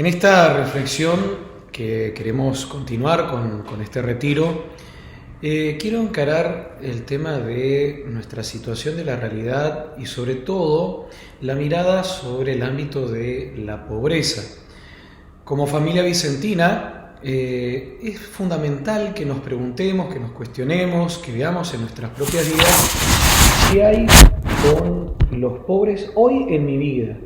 En esta reflexión que queremos continuar con este retiro, quiero encarar el tema de nuestra situación de la realidad y sobre todo la mirada sobre el ámbito de la pobreza. Como familia vicentina, es fundamental que nos preguntemos, que nos cuestionemos, que veamos en nuestras propias vidas qué hay con los pobres hoy en mi vida.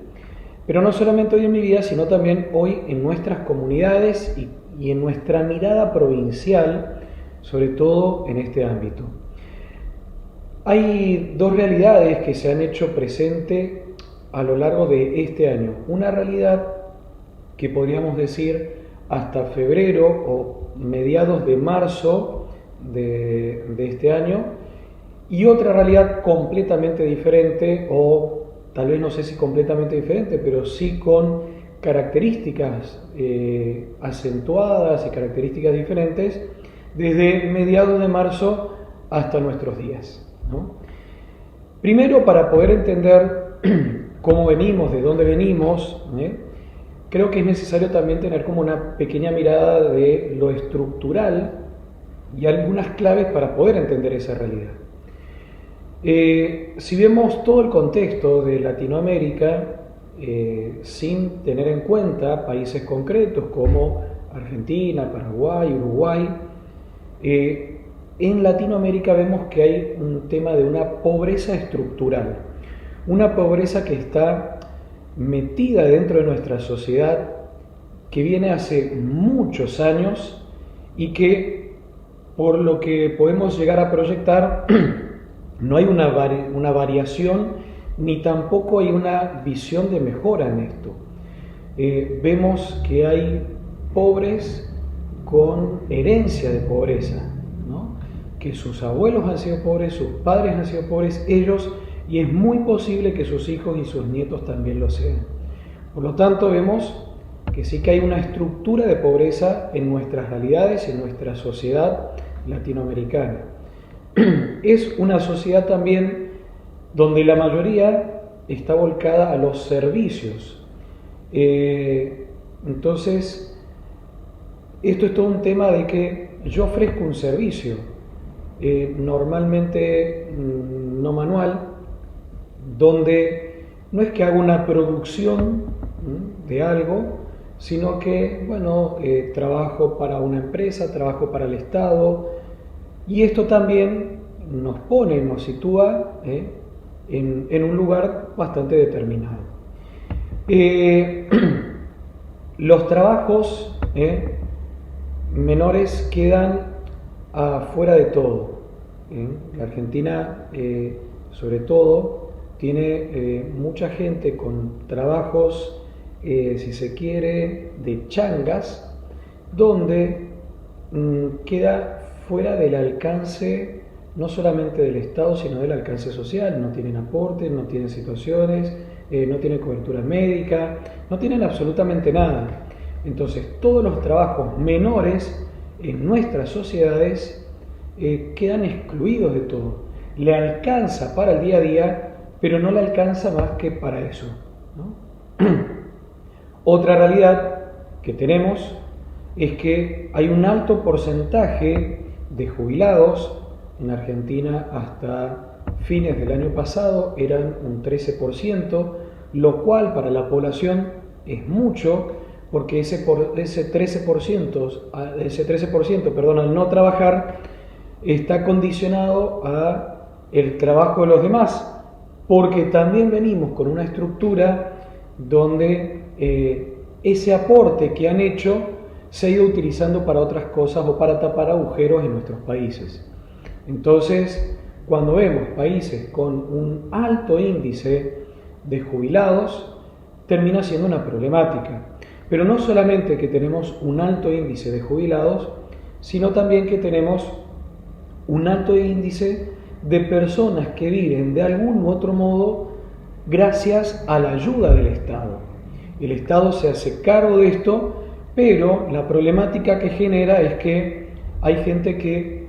Pero no solamente hoy en mi vida, sino también hoy en nuestras comunidades y en nuestra mirada provincial, sobre todo en este ámbito. Hay dos realidades que se han hecho presente a lo largo de este año. Una realidad que podríamos decir hasta febrero o mediados de marzo de este año, y otra realidad completamente diferente, o tal vez no sé si completamente diferente, pero sí con características acentuadas y características diferentes desde mediados de marzo hasta nuestros días, ¿no? Primero, para poder entender cómo venimos, de dónde venimos, creo que es necesario también tener como una pequeña mirada de lo estructural y algunas claves para poder entender esa realidad. Si vemos todo el contexto de Latinoamérica, sin tener en cuenta países concretos como Argentina, Paraguay, Uruguay, en Latinoamérica vemos que hay un tema de una pobreza estructural, una pobreza que está metida dentro de nuestra sociedad, que viene hace muchos años y que, por lo que podemos llegar a proyectar, no hay una variación ni tampoco hay una visión de mejora en esto. Vemos que hay pobres con herencia de pobreza, ¿no? Que sus abuelos han sido pobres, sus padres han sido pobres, ellos, y es muy posible que sus hijos y sus nietos también lo sean. Por lo tanto, vemos que sí que hay una estructura de pobreza en nuestras realidades, en nuestra sociedad latinoamericana. Es una sociedad también donde la mayoría está volcada a los servicios. Entonces, esto es todo un tema de que yo ofrezco un servicio, normalmente no manual, donde no es que haga una producción de algo, sino que, trabajo para una empresa, trabajo para el Estado, y esto también nos pone, nos sitúa en un lugar bastante determinado. Los trabajos menores quedan afuera de todo. La Argentina, sobre todo, tiene mucha gente con trabajos, si se quiere, de changas, donde queda fuera del alcance no solamente del Estado, sino del alcance social. No tienen aportes, no tienen situaciones, no tienen cobertura médica, no tienen absolutamente nada. Entonces, todos los trabajos menores en nuestras sociedades quedan excluidos de todo. Le alcanza para el día a día, pero no le alcanza más que para eso, ¿no? Otra realidad que tenemos es que hay un alto porcentaje de jubilados. En Argentina hasta fines del año pasado eran un 13%, lo cual para la población es mucho, porque ese 13%, al no trabajar, está condicionado a el trabajo de los demás, porque también venimos con una estructura donde ese aporte que han hecho se ha ido utilizando para otras cosas o para tapar agujeros en nuestros países. Entonces, cuando vemos países con un alto índice de jubilados, termina siendo una problemática. Pero no solamente que tenemos un alto índice de jubilados, sino también que tenemos un alto índice de personas que viven de algún u otro modo gracias a la ayuda del Estado. El Estado se hace cargo de esto, pero la problemática que genera es que hay gente que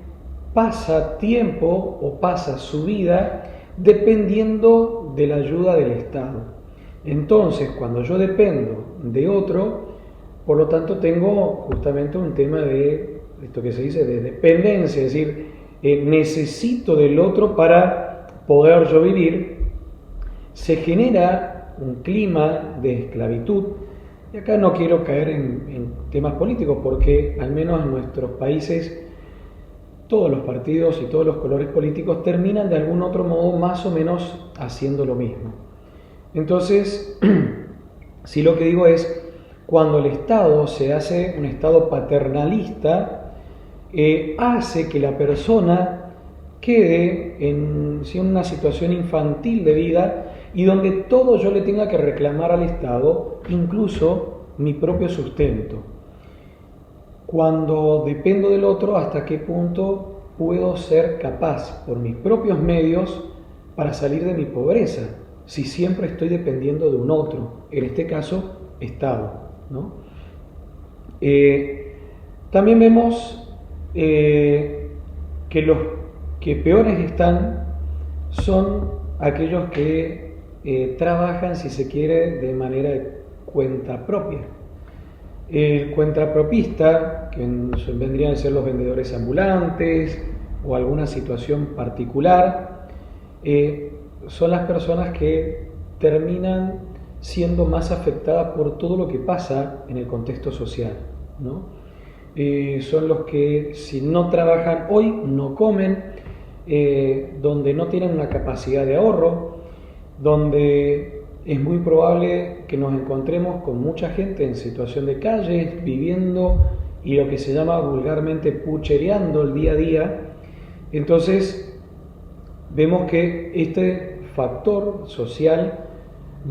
pasa tiempo o pasa su vida dependiendo de la ayuda del Estado. Entonces, cuando yo dependo de otro, Por lo tanto, tengo justamente un tema de esto que se dice de dependencia, es decir, necesito del otro para poder yo vivir. Se genera un clima de esclavitud. Y acá no quiero caer en temas políticos, porque al menos en nuestros países todos los partidos y todos los colores políticos terminan de algún otro modo más o menos haciendo lo mismo. Entonces, si lo que digo es, cuando el Estado se hace un Estado paternalista, hace que la persona quede en una situación infantil de vida y donde todo yo le tenga que reclamar al Estado, incluso mi propio sustento. Cuando dependo del otro, ¿hasta qué punto puedo ser capaz por mis propios medios para salir de mi pobreza? Si siempre estoy dependiendo de un otro, en este caso, Estado, ¿no? También vemos que los que peores están son aquellos que trabajan, si se quiere, de manera de cuenta propia. El cuentapropista, que vendrían a ser los vendedores ambulantes o alguna situación particular, son las personas que terminan siendo más afectadas por todo lo que pasa en el contexto social, ¿no? Son los que, si no trabajan hoy, no comen, donde no tienen una capacidad de ahorro, donde es muy probable que nos encontremos con mucha gente en situación de calle, viviendo y lo que se llama vulgarmente puchereando el día a día. Entonces, vemos que este factor social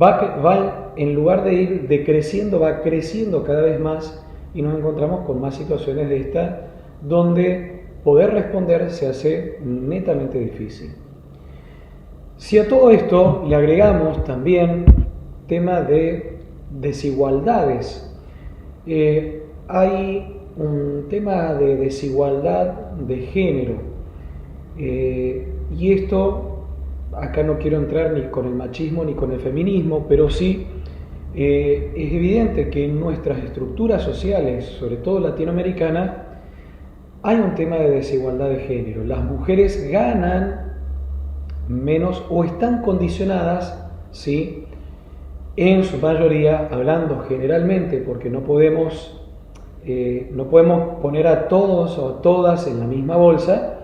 va en lugar de ir decreciendo, va creciendo cada vez más y nos encontramos con más situaciones de esta donde poder responder se hace netamente difícil. Si a todo esto le agregamos también tema de desigualdades, hay un tema de desigualdad de género, y esto, acá no quiero entrar ni con el machismo ni con el feminismo, pero sí es evidente que en nuestras estructuras sociales, sobre todo latinoamericanas, hay un tema de desigualdad de género. Las mujeres ganan menos o están condicionadas, ¿sí?, en su mayoría, hablando generalmente, porque no podemos poner a todos o a todas en la misma bolsa.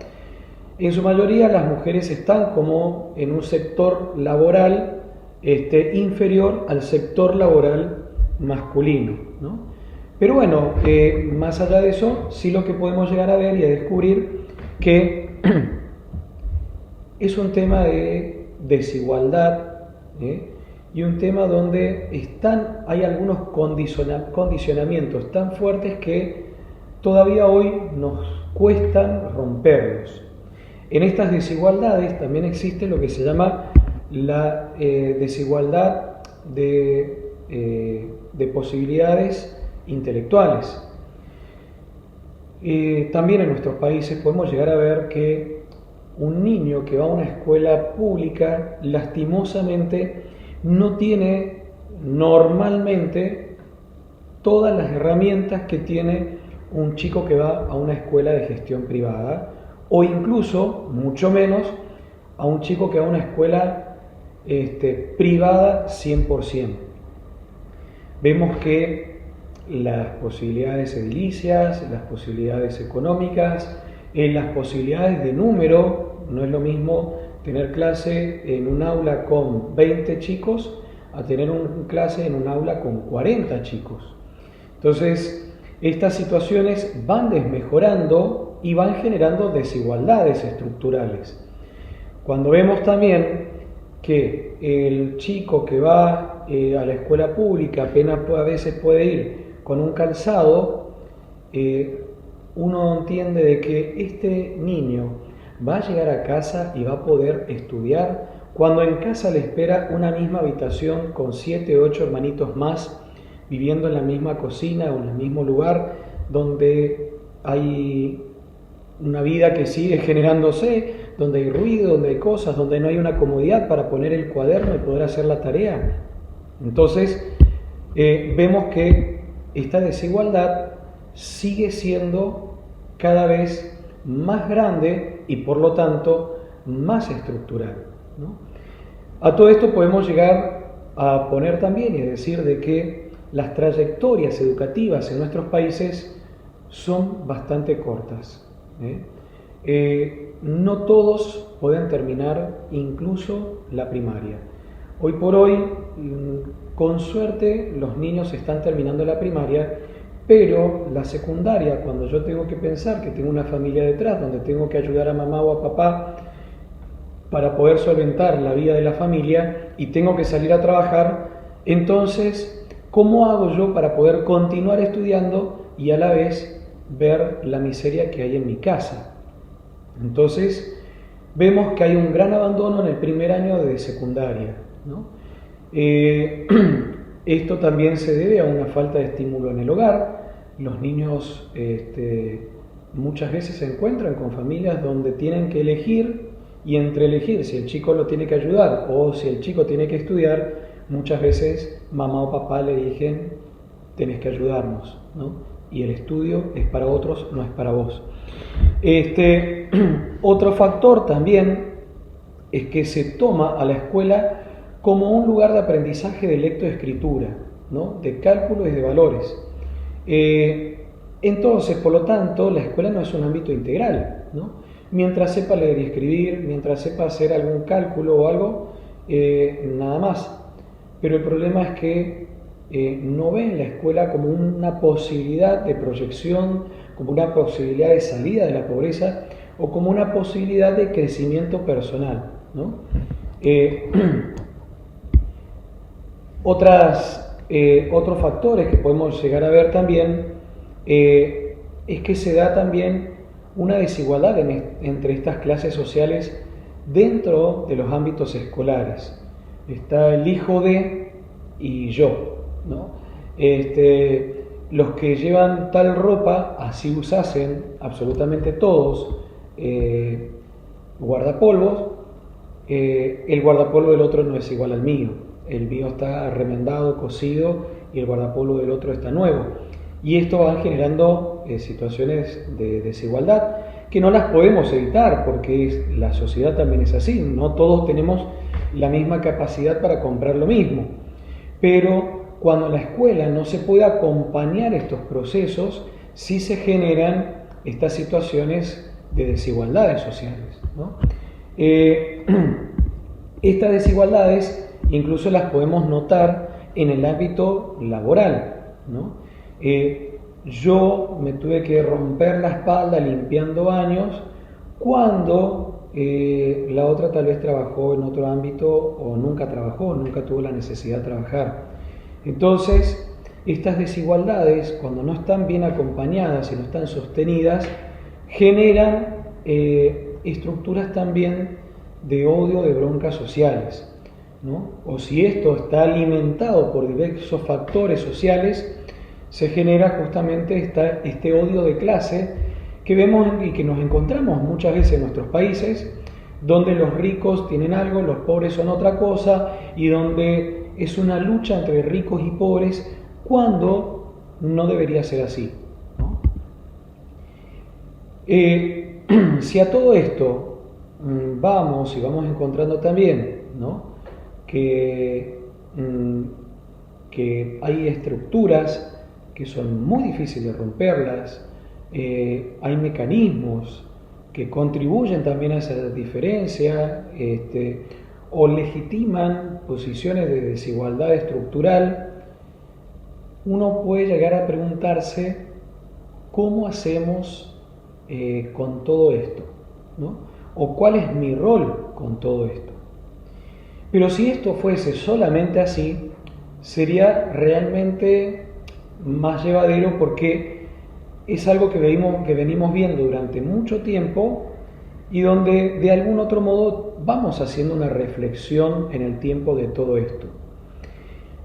En su mayoría las mujeres están como en un sector laboral inferior al sector laboral masculino, ¿no? Pero bueno, más allá de eso, sí lo que podemos llegar a ver y a descubrir que es un tema de desigualdad, y un tema donde hay algunos condicionamientos tan fuertes que todavía hoy nos cuestan romperlos. En estas desigualdades también existe lo que se llama la desigualdad de posibilidades intelectuales. También en nuestros países podemos llegar a ver que un niño que va a una escuela pública, lastimosamente, no tiene normalmente todas las herramientas que tiene un chico que va a una escuela de gestión privada, o incluso, mucho menos, a un chico que va a una escuela privada 100%. Vemos que las posibilidades edilicias, las posibilidades económicas, las posibilidades de número, no es lo mismo tener clase en un aula con 20 chicos a tener una clase en un aula con 40 chicos. Entonces, estas situaciones van desmejorando y van generando desigualdades estructurales. Cuando vemos también que el chico que va a la escuela pública apenas a veces puede ir con un calzado, uno entiende de que este niño va a llegar a casa y va a poder estudiar cuando en casa le espera una misma habitación con 7 o 8 hermanitos más viviendo en la misma cocina o en el mismo lugar, donde hay una vida que sigue generándose, donde hay ruido, donde hay cosas, donde no hay una comodidad para poner el cuaderno y poder hacer la tarea. Entonces, vemos que esta desigualdad sigue siendo cada vez más grande y por lo tanto más estructural, ¿no? A todo esto podemos llegar a poner también y decir de que las trayectorias educativas en nuestros países son bastante cortas, no todos pueden terminar incluso la primaria. Hoy por hoy, con suerte, los niños están terminando la primaria, pero la secundaria, cuando yo tengo que pensar que tengo una familia detrás, donde tengo que ayudar a mamá o a papá para poder solventar la vida de la familia y tengo que salir a trabajar, entonces, ¿cómo hago yo para poder continuar estudiando y a la vez ver la miseria que hay en mi casa? Entonces, vemos que hay un gran abandono en el primer año de secundaria, ¿no? Esto también se debe a una falta de estímulo en el hogar. Los niños muchas veces se encuentran con familias donde tienen que elegir, y entre elegir si el chico lo tiene que ayudar o si el chico tiene que estudiar, muchas veces mamá o papá le dicen: tenés que ayudarnos, ¿no? Y el estudio es para otros, no es para vos. Otro factor también es que se toma a la escuela como un lugar de aprendizaje de lectoescritura, ¿no? De cálculo y de valores. Entonces, por lo tanto, la escuela no es un ámbito integral, ¿no? Mientras sepa leer y escribir, mientras sepa hacer algún cálculo o algo, nada más. Pero el problema es que no ven la escuela como una posibilidad de proyección, como una posibilidad de salida de la pobreza o como una posibilidad de crecimiento personal, ¿no? Otros factores que podemos llegar a ver también es que se da también una desigualdad entre estas clases sociales dentro de los ámbitos escolares. Está el hijo de y yo, ¿no? Los que llevan tal ropa, así usasen absolutamente todos guardapolvos, el guardapolvo del otro no es igual al mío. El mío está remendado, cosido, y el guardapolvo del otro está nuevo. Y esto va generando situaciones de desigualdad que no las podemos evitar porque la sociedad también es así. No todos tenemos la misma capacidad para comprar lo mismo. Pero cuando en la escuela no se puede acompañar estos procesos, sí se generan estas situaciones de desigualdades sociales, ¿no? Estas desigualdades incluso las podemos notar en el ámbito laboral, ¿no? Yo me tuve que romper la espalda limpiando baños cuando la otra tal vez trabajó en otro ámbito o nunca trabajó, nunca tuvo la necesidad de trabajar. Entonces, estas desigualdades, cuando no están bien acompañadas y no están sostenidas, generan estructuras también de odio, de broncas sociales, ¿no? O si esto está alimentado por diversos factores sociales, se genera justamente este odio de clase que vemos y que nos encontramos muchas veces en nuestros países, donde los ricos tienen algo, los pobres son otra cosa, y donde es una lucha entre ricos y pobres cuando no debería ser así, ¿no? Si a todo esto vamos encontrando también, ¿no?, que hay estructuras que son muy difíciles de romperlas, hay mecanismos que contribuyen también a esa diferencia o legitiman posiciones de desigualdad estructural, uno puede llegar a preguntarse cómo hacemos con todo esto, ¿no? O cuál es mi rol con todo esto. Pero si esto fuese solamente así, sería realmente más llevadero porque es algo que venimos viendo durante mucho tiempo y donde de algún otro modo vamos haciendo una reflexión en el tiempo de todo esto.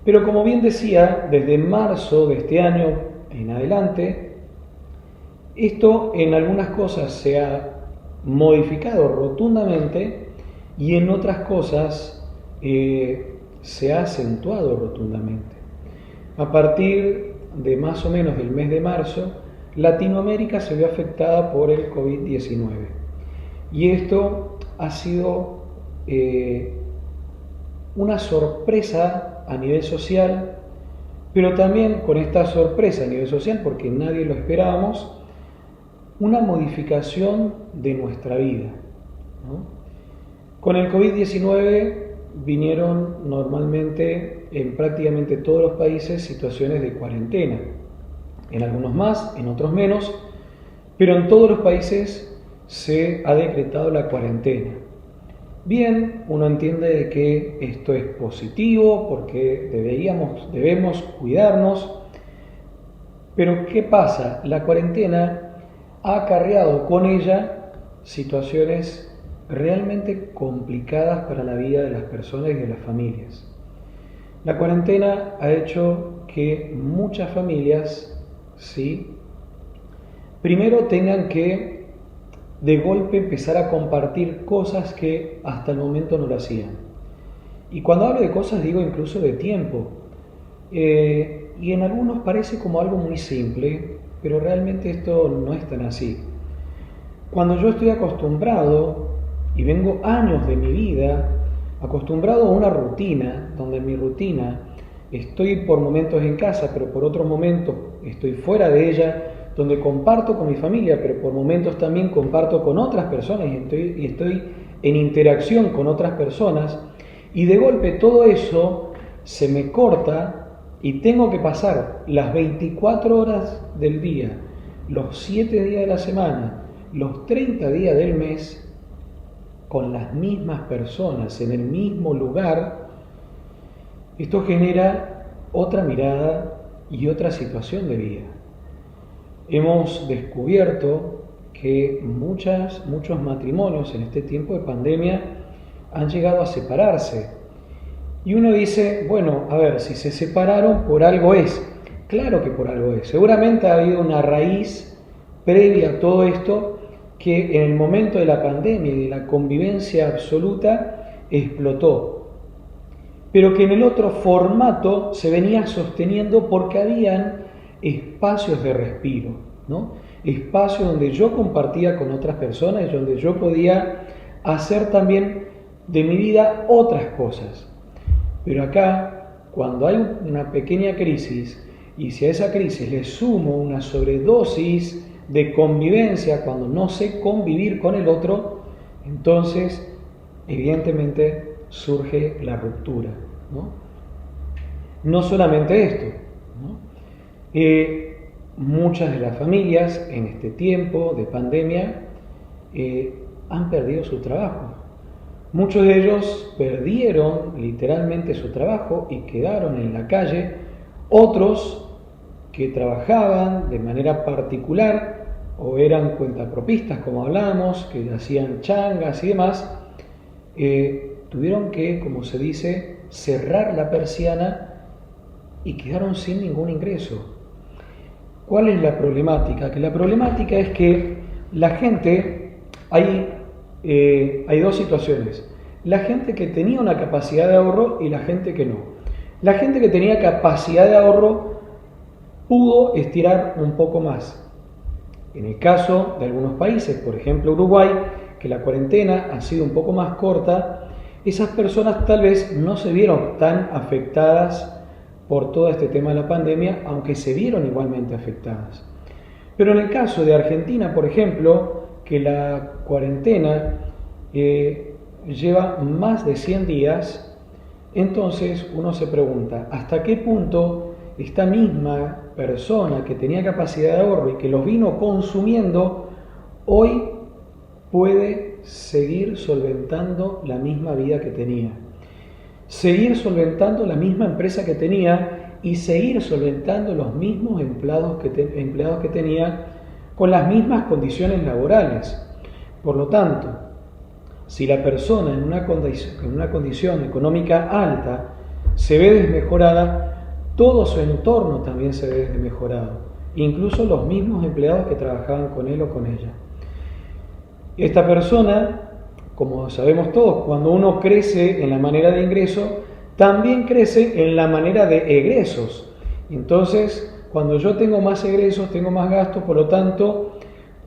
Pero como bien decía, desde marzo de este año en adelante, esto en algunas cosas se ha modificado rotundamente y en otras cosas se ha acentuado rotundamente. A partir de más o menos del mes de marzo, Latinoamérica se vio afectada por el COVID-19. Y esto ha sido una sorpresa a nivel social, pero también con esta sorpresa a nivel social, porque nadie lo esperábamos, una modificación de nuestra vida, ¿no? Con el COVID-19 vinieron normalmente en prácticamente todos los países situaciones de cuarentena, en algunos más, en otros menos, pero en todos los países se ha decretado la cuarentena. Bien, uno entiende de que esto es positivo porque debemos cuidarnos, pero ¿qué pasa? La cuarentena ha acarreado con ella situaciones realmente complicadas para la vida de las personas y de las familias. La cuarentena ha hecho que muchas familias, ¿sí?, primero tengan que de golpe empezar a compartir cosas que hasta el momento no lo hacían. Y cuando hablo de cosas digo incluso de tiempo. Y en algunos parece como algo muy simple, pero realmente esto no es tan así. Cuando yo estoy acostumbrado, y vengo años de mi vida acostumbrado a una rutina, donde en mi rutina estoy por momentos en casa, pero por otros momentos estoy fuera de ella, donde comparto con mi familia, pero por momentos también comparto con otras personas y estoy en interacción con otras personas, y de golpe todo eso se me corta y tengo que pasar las 24 horas del día, los 7 días de la semana, los 30 días del mes, con las mismas personas, en el mismo lugar. Esto genera otra mirada y otra situación de vida. Hemos descubierto que muchos matrimonios en este tiempo de pandemia han llegado a separarse. Y uno dice, bueno, a ver, si se separaron, por algo es. Claro que por algo es. Seguramente ha habido una raíz previa a todo esto que en el momento de la pandemia y de la convivencia absoluta explotó. Pero que en el otro formato se venía sosteniendo porque habían espacios de respiro, ¿no? Espacios donde yo compartía con otras personas y donde yo podía hacer también de mi vida otras cosas. Pero acá, cuando hay una pequeña crisis, y si a esa crisis le sumo una sobredosis de convivencia, cuando no sé convivir con el otro, entonces evidentemente surge la ruptura, ¿no? No solamente esto, ¿no? Muchas de las familias en este tiempo de pandemia han perdido su trabajo. Muchos de ellos perdieron literalmente su trabajo y quedaron en la calle. Otros que trabajaban de manera particular o eran cuentapropistas, como hablábamos, que hacían changas y demás, tuvieron que, como se dice, cerrar la persiana y quedaron sin ningún ingreso. ¿Cuál es la problemática? Que la problemática es que la gente, hay dos situaciones. La gente que tenía una capacidad de ahorro y la gente que no. La gente que tenía capacidad de ahorro pudo estirar un poco más. En el caso de algunos países, por ejemplo Uruguay, que la cuarentena ha sido un poco más corta, esas personas tal vez no se vieron tan afectadas por todo este tema de la pandemia, aunque se vieron igualmente afectadas. Pero en el caso de Argentina, por ejemplo, que la cuarentena lleva más de 100 días, entonces uno se pregunta, ¿hasta qué punto esta misma persona que tenía capacidad de ahorro y que los vino consumiendo, hoy puede seguir solventando la misma vida que tenía? Seguir solventando la misma empresa que tenía y seguir solventando los mismos empleados que tenía con las mismas condiciones laborales. Por lo tanto, si la persona en una condición económica alta se ve desmejorada, todo su entorno también se ve desmejorado, incluso los mismos empleados que trabajaban con él o con ella. Esta persona, como sabemos todos, cuando uno crece en la manera de ingreso, también crece en la manera de egresos. Entonces, cuando yo tengo más egresos, tengo más gastos, por lo tanto,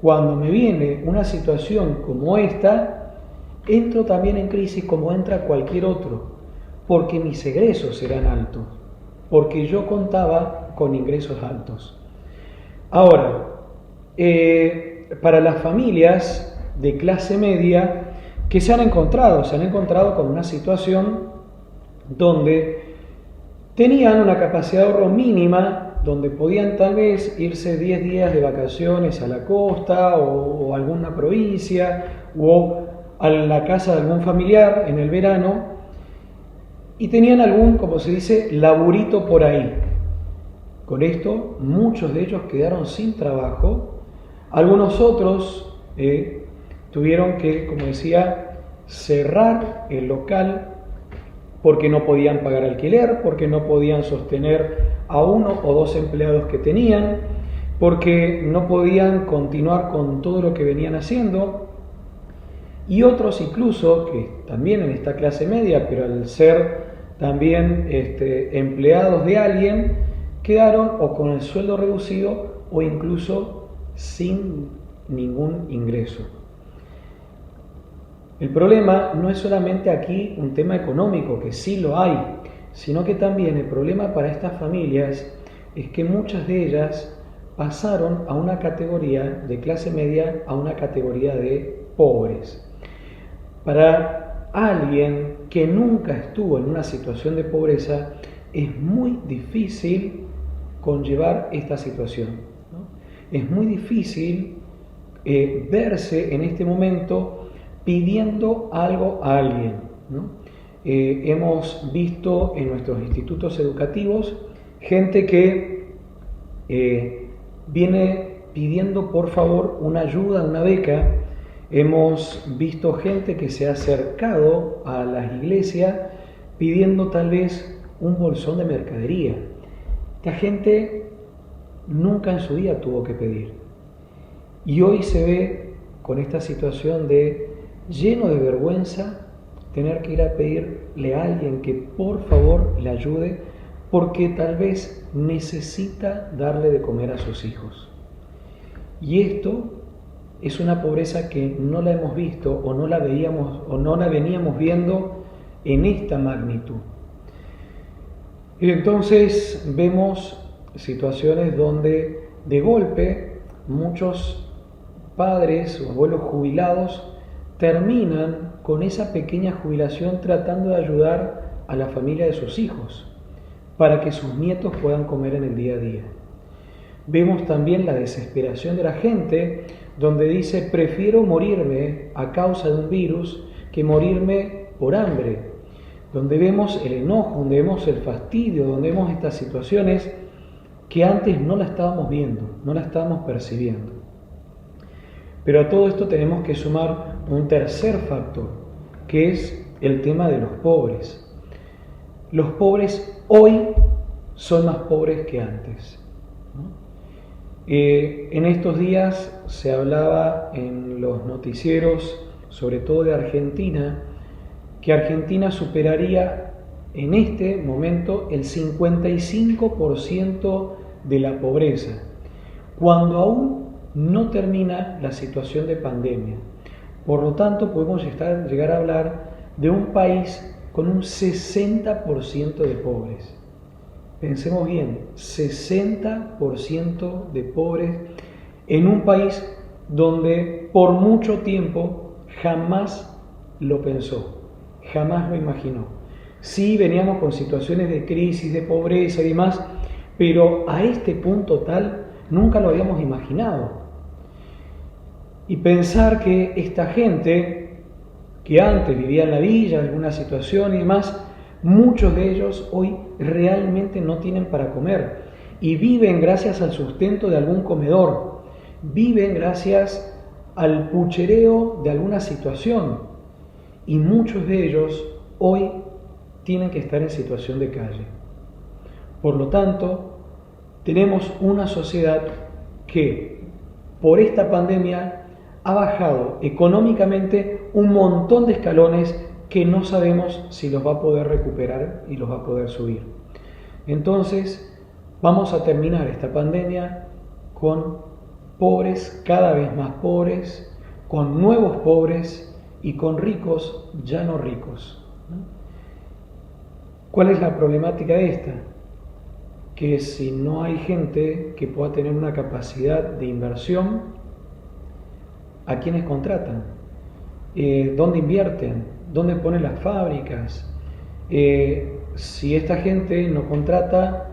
cuando me viene una situación como esta, entro también en crisis como entra cualquier otro, porque mis egresos serán altos, porque yo contaba con ingresos altos. Ahora, para las familias de clase media que se han encontrado con una situación donde tenían una capacidad de ahorro mínima, donde podían tal vez irse 10 días de vacaciones a la costa o a alguna provincia o a la casa de algún familiar en el verano, y tenían algún, como se dice, laburito por ahí. Con esto, muchos de ellos quedaron sin trabajo, algunos otros tuvieron que, como decía, cerrar el local porque no podían pagar alquiler, porque no podían sostener a 1 o 2 empleados que tenían, porque no podían continuar con todo lo que venían haciendo. Y otros incluso, que también en esta clase media, pero al ser también empleados de alguien, quedaron o con el sueldo reducido o incluso sin ningún ingreso. El problema no es solamente aquí un tema económico, que sí lo hay, sino que también el problema para estas familias es que muchas de ellas pasaron a una categoría de clase media a una categoría de pobres. Para alguien que nunca estuvo en una situación de pobreza, es muy difícil conllevar esta situación, ¿no? Es muy difícil verse en este momento pidiendo algo a alguien, ¿no? Hemos visto en nuestros institutos educativos gente que viene pidiendo por favor una ayuda, una beca. Hemos visto gente que se ha acercado a las iglesias pidiendo tal vez un bolsón de mercadería. Esta gente nunca en su vida tuvo que pedir. Y hoy se ve con esta situación de lleno de vergüenza tener que ir a pedirle a alguien que por favor le ayude porque tal vez necesita darle de comer a sus hijos. Y esto es una pobreza que no la hemos visto o no la veíamos o no la veníamos viendo en esta magnitud. Y entonces vemos situaciones donde de golpe muchos padres o abuelos jubilados terminan con esa pequeña jubilación tratando de ayudar a la familia de sus hijos para que sus nietos puedan comer en el día a día. Vemos también la desesperación de la gente donde dice prefiero morirme a causa de un virus que morirme por hambre, donde vemos el enojo, donde vemos el fastidio, donde vemos estas situaciones que antes no la estábamos viendo, no la estábamos percibiendo. Pero a todo esto tenemos que sumar un tercer factor, que es el tema de los pobres. Los pobres hoy son más pobres que antes, ¿no? En estos días se hablaba en los noticieros, sobre todo de Argentina, que Argentina superaría en este momento el 55% de la pobreza, cuando aún no termina la situación de pandemia. Por lo tanto, podemos llegar a hablar de un país con un 60% de pobres. Pensemos bien, 60% de pobres en un país donde por mucho tiempo jamás lo pensó, jamás lo imaginó. Sí, veníamos con situaciones de crisis, de pobreza y demás, pero a este punto tal nunca lo habíamos imaginado. Y pensar que esta gente que antes vivía en la villa, alguna situación y demás, muchos de ellos hoy realmente no tienen para comer y viven gracias al sustento de algún comedor, viven gracias al puchereo de alguna situación y muchos de ellos hoy tienen que estar en situación de calle. Por lo tanto, tenemos una sociedad que por esta pandemia ha bajado económicamente un montón de escalones que no sabemos si los va a poder recuperar y los va a poder subir. Entonces, vamos a terminar esta pandemia con pobres cada vez más pobres, con nuevos pobres y con ricos ya no ricos, ¿no? ¿Cuál es la problemática de esta? Que si no hay gente que pueda tener una capacidad de inversión, ¿a quiénes contratan? ¿Dónde invierten? ¿Dónde ponen las fábricas? Si esta gente no contrata,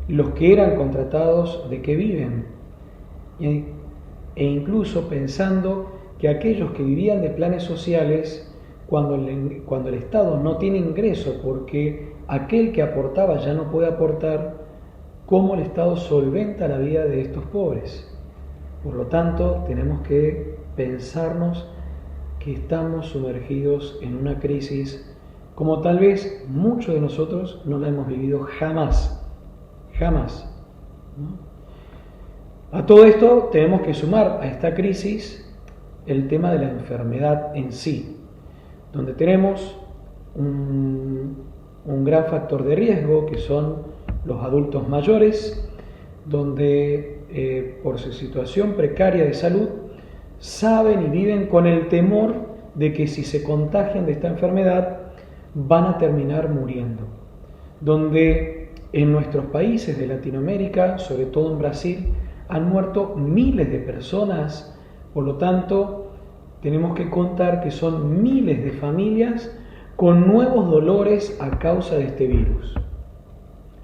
los que eran contratados, ¿de qué viven? E incluso pensando que aquellos que vivían de planes sociales, cuando el Estado no tiene ingreso porque aquel que aportaba ya no puede aportar, ¿cómo el Estado solventa la vida de estos pobres? Por lo tanto, tenemos que pensarnos que estamos sumergidos en una crisis como tal vez muchos de nosotros no la hemos vivido jamás, jamás, ¿no? A todo esto tenemos que sumar a esta crisis el tema de la enfermedad en sí, donde tenemos un gran factor de riesgo que son los adultos mayores, donde por su situación precaria de salud saben y viven con el temor de que si se contagian de esta enfermedad van a terminar muriendo, donde en nuestros países de Latinoamérica, sobre todo en Brasil, han muerto miles de personas. Por lo tanto, tenemos que contar que son miles de familias con nuevos dolores a causa de este virus.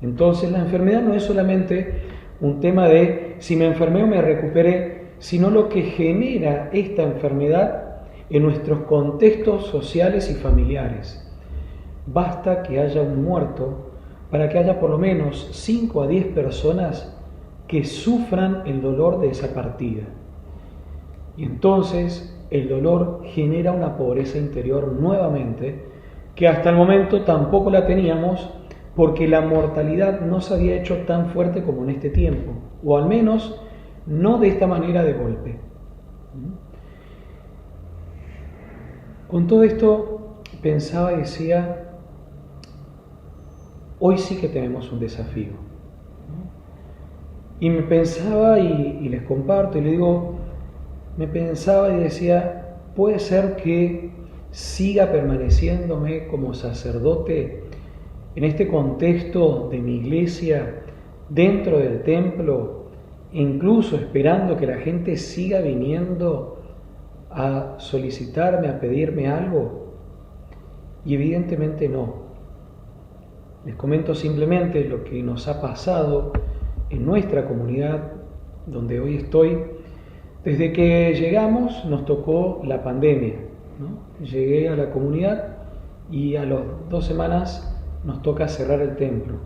Entonces, la enfermedad no es solamente un tema de si me enfermé o me recuperé, sino lo que genera esta enfermedad en nuestros contextos sociales y familiares. Basta que haya un muerto para que haya por lo menos 5 a 10 personas que sufran el dolor de esa partida. Y entonces el dolor genera una pobreza interior nuevamente, que hasta el momento tampoco la teníamos porque la mortalidad no se había hecho tan fuerte como en este tiempo, o al menos no de esta manera de golpe. Con todo esto pensaba y decía, hoy sí que tenemos un desafío. Y me pensaba y les comparto y le digo, me pensaba y decía, puede ser que siga permaneciéndome como sacerdote en este contexto de mi iglesia, dentro del templo, incluso esperando que la gente siga viniendo a solicitarme, a pedirme algo. Y evidentemente no. Les comento simplemente lo que nos ha pasado en nuestra comunidad, donde hoy estoy. Desde que llegamos nos tocó la pandemia, ¿no? Llegué a la comunidad y a las 2 semanas nos toca cerrar el templo.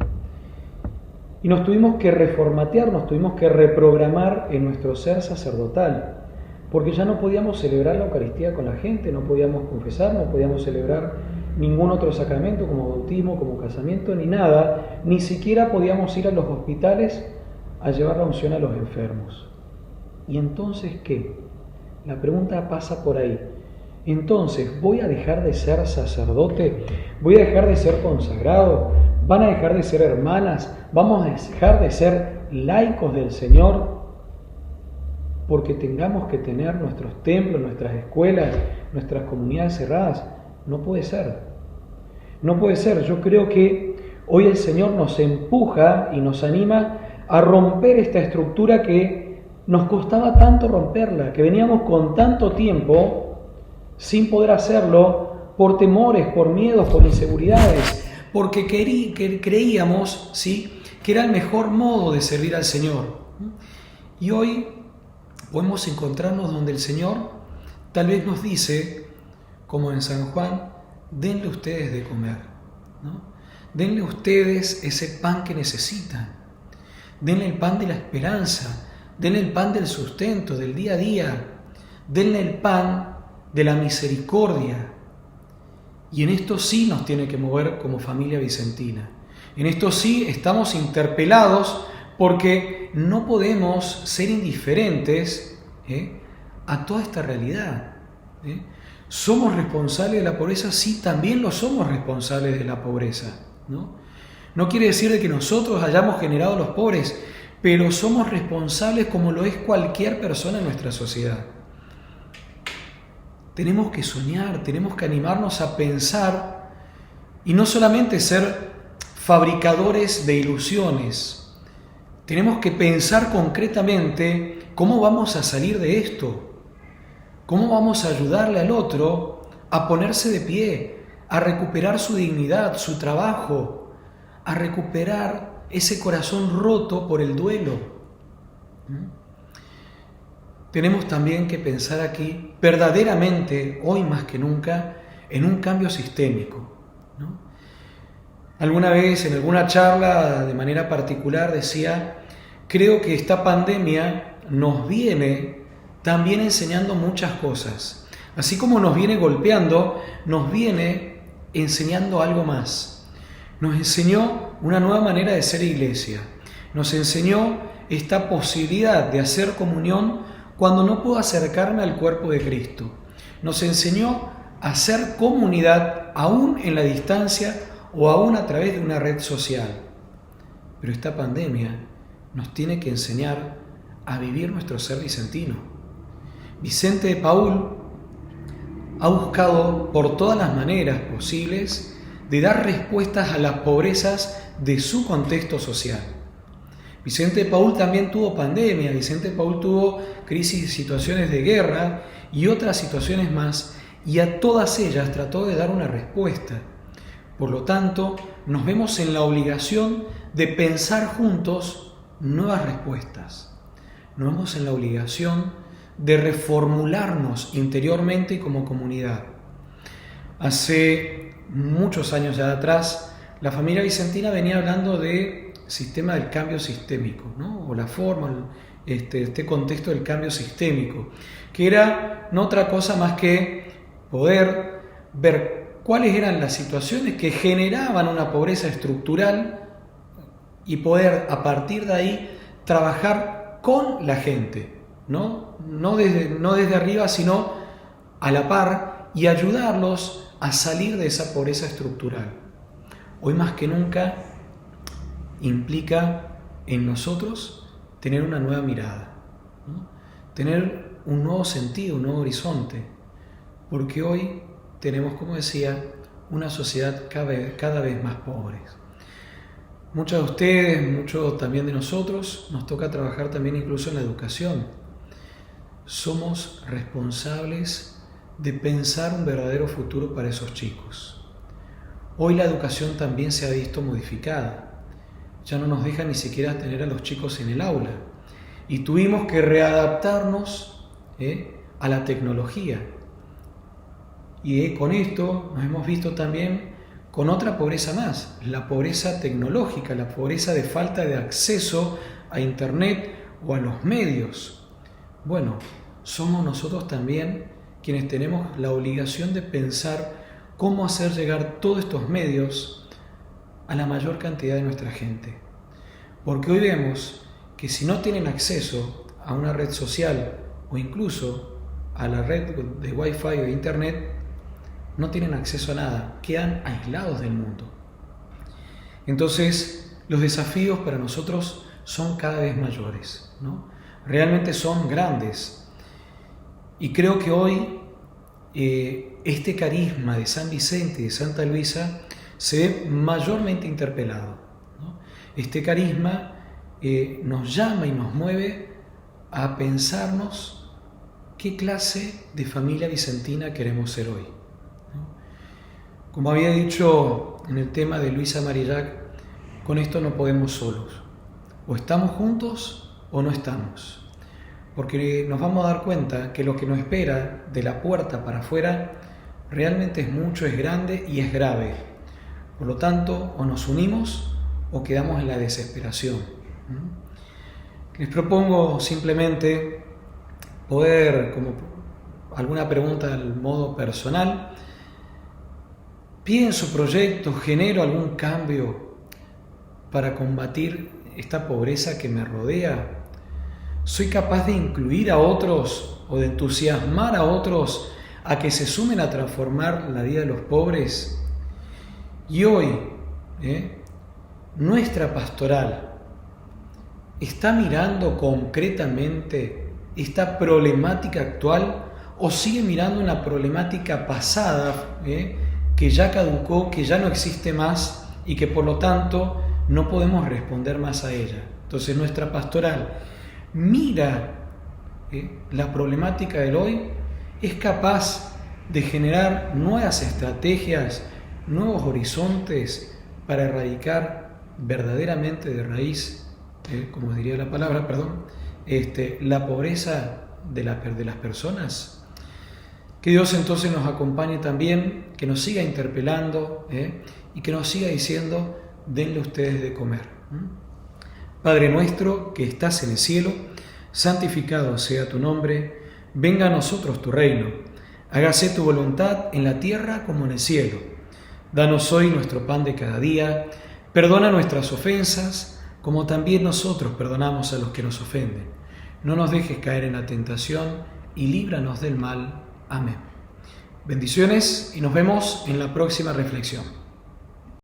Y nos tuvimos que reformatear, nos tuvimos que reprogramar en nuestro ser sacerdotal, porque ya no podíamos celebrar la Eucaristía con la gente, no podíamos confesar, no podíamos celebrar ningún otro sacramento como bautismo, como casamiento, ni nada, ni siquiera podíamos ir a los hospitales a llevar la unción a los enfermos. ¿Y entonces qué? La pregunta pasa por ahí. Entonces, ¿voy a dejar de ser sacerdote? ¿Voy a dejar de ser consagrado? ¿Van a dejar de ser hermanas? ¿Vamos a dejar de ser laicos del Señor? Porque tengamos que tener nuestros templos, nuestras escuelas, nuestras comunidades cerradas. No puede ser. No puede ser. Yo creo que hoy el Señor nos empuja y nos anima a romper esta estructura que nos costaba tanto romperla, que veníamos con tanto tiempo sin poder hacerlo por temores, por miedos, por inseguridades, porque creíamos, ¿sí?, que era el mejor modo de servir al Señor. Y hoy podemos encontrarnos donde el Señor tal vez nos dice, como en San Juan, denle ustedes de comer, ¿no? Denle ustedes ese pan que necesitan, denle el pan de la esperanza, denle el pan del sustento, del día a día, denle el pan de la misericordia. Y en esto sí nos tiene que mover como familia vicentina. En esto sí estamos interpelados porque no podemos ser indiferentes a toda esta realidad. ¿Somos responsables de la pobreza? Sí, también lo somos responsables de la pobreza, ¿no? No quiere decir de que nosotros hayamos generado los pobres, pero somos responsables como lo es cualquier persona en nuestra sociedad. Tenemos que soñar, tenemos que animarnos a pensar y no solamente ser fabricadores de ilusiones. Tenemos que pensar concretamente cómo vamos a salir de esto, cómo vamos a ayudarle al otro a ponerse de pie, a recuperar su dignidad, su trabajo, a recuperar ese corazón roto por el duelo. Tenemos también que pensar aquí, verdaderamente, hoy más que nunca, en un cambio sistémico, ¿no? Alguna vez, en alguna charla de manera particular, decía, creo que esta pandemia nos viene también enseñando muchas cosas. Así como nos viene golpeando, nos viene enseñando algo más. Nos enseñó una nueva manera de ser iglesia. Nos enseñó esta posibilidad de hacer comunión cuando no puedo acercarme al cuerpo de Cristo. Nos enseñó a hacer comunidad aún en la distancia o aún a través de una red social. Pero esta pandemia nos tiene que enseñar a vivir nuestro ser vicentino. Vicente de Paúl ha buscado por todas las maneras posibles de dar respuestas a las pobrezas de su contexto social. Vicente de Paúl también tuvo pandemia, Vicente de Paúl tuvo crisis y situaciones de guerra y otras situaciones más, y a todas ellas trató de dar una respuesta. Por lo tanto, nos vemos en la obligación de pensar juntos nuevas respuestas. Nos vemos en la obligación de reformularnos interiormente y como comunidad. Hace muchos años ya atrás, la familia vicentina venía hablando de sistema del cambio sistémico, ¿no? O la forma, este contexto del cambio sistémico, que era no otra cosa más que poder ver cuáles eran las situaciones que generaban una pobreza estructural y poder a partir de ahí trabajar con la gente, no desde arriba, sino a la par, y ayudarlos a salir de esa pobreza estructural. Hoy más que nunca implica en nosotros tener una nueva mirada, ¿no? Tener un nuevo sentido, un nuevo horizonte, porque hoy tenemos, como decía, una sociedad cada vez más pobre. Muchos de ustedes, muchos también de nosotros, nos toca trabajar también incluso en la educación. Somos responsables de pensar un verdadero futuro para esos chicos. Hoy la educación también se ha visto modificada. Ya no nos deja ni siquiera tener a los chicos en el aula. Y tuvimos que readaptarnos a la tecnología. Y con esto nos hemos visto también con otra pobreza más, la pobreza tecnológica, la pobreza de falta de acceso a Internet o a los medios. Bueno, somos nosotros también quienes tenemos la obligación de pensar cómo hacer llegar todos estos medios a la mayor cantidad de nuestra gente. Porque hoy vemos que si no tienen acceso a una red social o incluso a la red de Wi-Fi o de Internet, no tienen acceso a nada, quedan aislados del mundo. Entonces, los desafíos para nosotros son cada vez mayores, ¿no? Realmente son grandes. Y creo que hoy este carisma de San Vicente y de Santa Luisa se ve mayormente interpelado, ¿no? Este carisma nos llama y nos mueve a pensarnos qué clase de familia vicentina queremos ser hoy. Como había dicho en el tema de Luisa Marillac, con esto no podemos solos. O estamos juntos o no estamos. Porque nos vamos a dar cuenta que lo que nos espera de la puerta para afuera realmente es mucho, es grande y es grave. Por lo tanto, o nos unimos o quedamos en la desesperación. Les propongo simplemente poder, como alguna pregunta al modo personal, pienso proyectos, genero algún cambio para combatir esta pobreza que me rodea. ¿Soy capaz de incluir a otros o de entusiasmar a otros a que se sumen a transformar la vida de los pobres? Y hoy, nuestra pastoral está mirando concretamente esta problemática actual o sigue mirando una problemática pasada que ya caducó, que ya no existe más y que por lo tanto no podemos responder más a ella? Entonces nuestra pastoral mira la problemática del hoy, es capaz de generar nuevas estrategias, nuevos horizontes para erradicar verdaderamente de raíz, como diría la palabra, la pobreza de las personas. Que Dios entonces nos acompañe también, que nos siga interpelando y que nos siga diciendo: denle ustedes de comer. Padre nuestro que estás en el cielo, santificado sea tu nombre, venga a nosotros tu reino, hágase tu voluntad en la tierra como en el cielo. Danos hoy nuestro pan de cada día, perdona nuestras ofensas, como también nosotros perdonamos a los que nos ofenden. No nos dejes caer en la tentación y líbranos del mal. Amén. Bendiciones y nos vemos en la próxima reflexión.